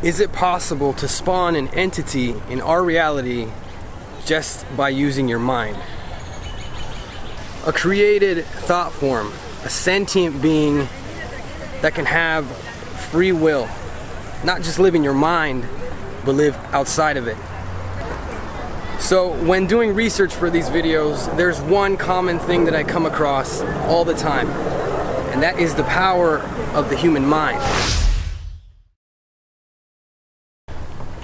Is it possible to spawn an entity in our reality just by using your mind? A created thought form, a sentient being that can have free will, not just live in your mind, but live outside of it. So when doing research for these videos, there's one common thing that I come across all the time, and that is the power of the human mind.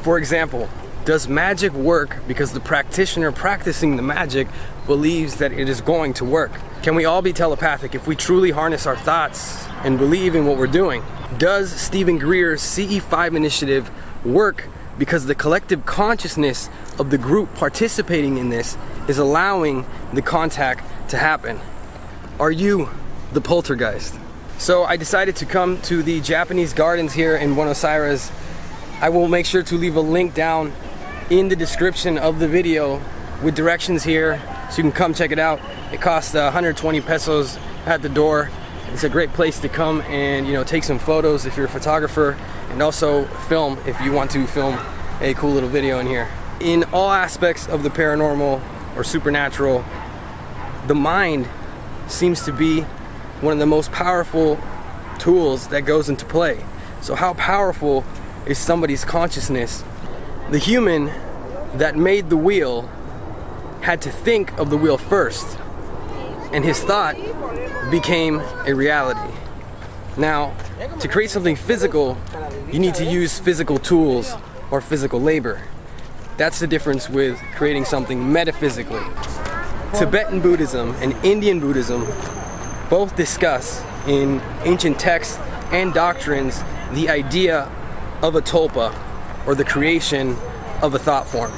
For example, does magic work because the practitioner practicing the magic believes that it is going to work? Can we all be telepathic if we truly harness our thoughts and believe in what we're doing? Does Stephen Greer's CE5 initiative work because the collective consciousness of the group participating in this is allowing the contact to happen? Are you the poltergeist? So I decided to come to the Japanese gardens here in Buenos Aires. I will make sure to leave a link down in the description of the video with directions here so you can come check it out. It costs 120 pesos at the door. It's a great place to come and take some photos if you're a photographer, and also film if you want to film a cool little video in here. In all aspects of the paranormal or supernatural, the mind seems to be one of the most powerful tools that goes into play. So how powerful is somebody's consciousness? The human that made the wheel had to think of the wheel first, and his thought became a reality. Now, to create something physical, you need to use physical tools or physical labor. That's the difference with creating something metaphysically. Tibetan Buddhism and Indian Buddhism both discuss in ancient texts and doctrines the idea of a tulpa, or the creation of a thought form.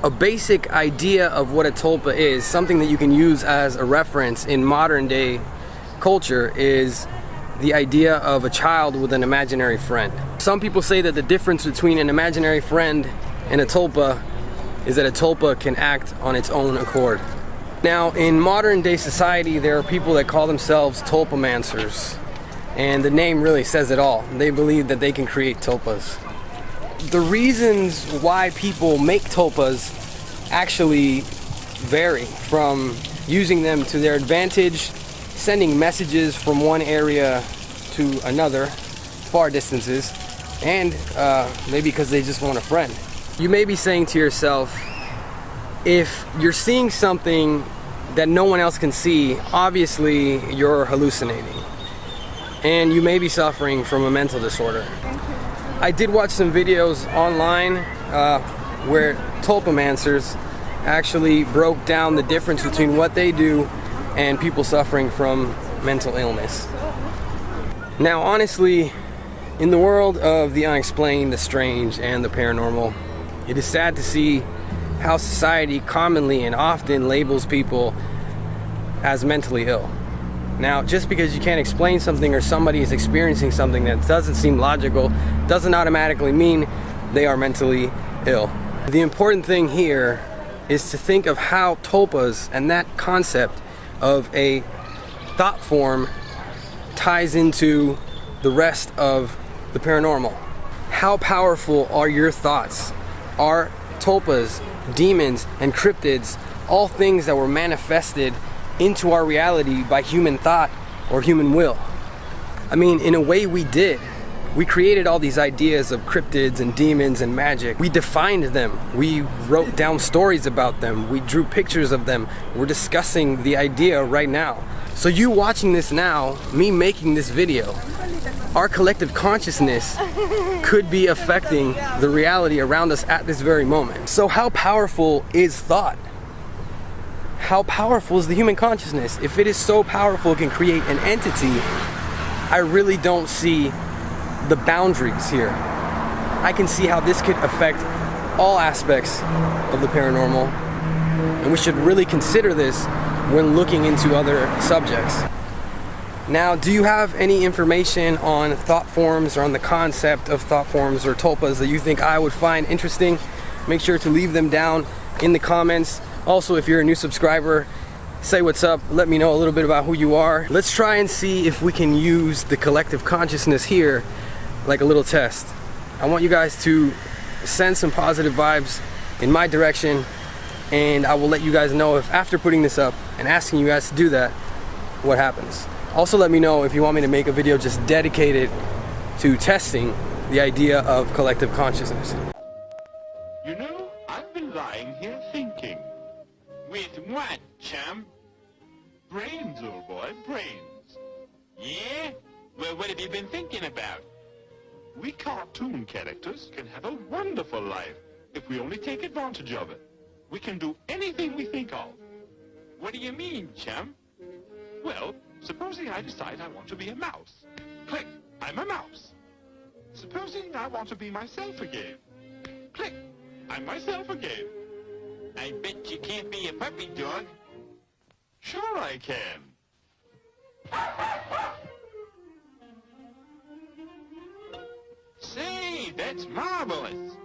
A basic idea of what a tulpa is, something that you can use as a reference in modern day culture, is the idea of a child with an imaginary friend. Some people say that the difference between an imaginary friend and a tulpa is that a tulpa can act on its own accord. Now, in modern day society, there are people that call themselves tulpamancers, and the name really says it all. They believe that they can create tulpas. The reasons why people make tulpas actually vary, from using them to their advantage, sending messages from one area to another, far distances, and maybe because they just want a friend. You may be saying to yourself, if you're seeing something that no one else can see, obviously you're hallucinating, and you may be suffering from a mental disorder. I did watch some videos online where tulpamancers actually broke down the difference between what they do and people suffering from mental illness. Now, honestly, in the world of the unexplained, the strange, and the paranormal, it is sad to see how society commonly and often labels people as mentally ill. Now, just because you can't explain something or somebody is experiencing something that doesn't seem logical doesn't automatically mean they are mentally ill. The important thing here is to think of how tulpas and that concept of a thought form ties into the rest of the paranormal. How powerful are your thoughts? Are tulpas, demons, and cryptids all things that were manifested into our reality by human thought or human will? I mean, in a way we did. We created all these ideas of cryptids and demons and magic. We defined them. We wrote down stories about them. We drew pictures of them. We're discussing the idea right now. So you watching this now, me making this video, our collective consciousness could be affecting the reality around us at this very moment. So how powerful is thought? How powerful is the human consciousness? If it is so powerful it can create an entity, I really don't see the boundaries here. I can see how this could affect all aspects of the paranormal, and we should really consider this when looking into other subjects. Now, do you have any information on thought forms or on the concept of thought forms or tulpas that you think I would find interesting? Make sure to leave them down in the comments. Also, if you're a new subscriber, say what's up, let me know a little bit about who you are. Let's try and see if we can use the collective consciousness here like a little test. I want you guys to send some positive vibes in my direction, and I will let you guys know if after putting this up and asking you guys to do that, what happens. Also let me know if you want me to make a video just dedicated to testing the idea of collective consciousness. You know, I've been lying here thinking. With what, chum? Brains, old boy, brains. Yeah? Well, what have you been thinking about? We cartoon characters can have a wonderful life if we only take advantage of it. We can do anything we think of. What do you mean, chum? Well, supposing I decide I want to be a mouse. Click, I'm a mouse. Supposing I want to be myself again. Click, I'm myself again. I bet you can't be a puppy dog. Sure I can. Say, that's marvelous.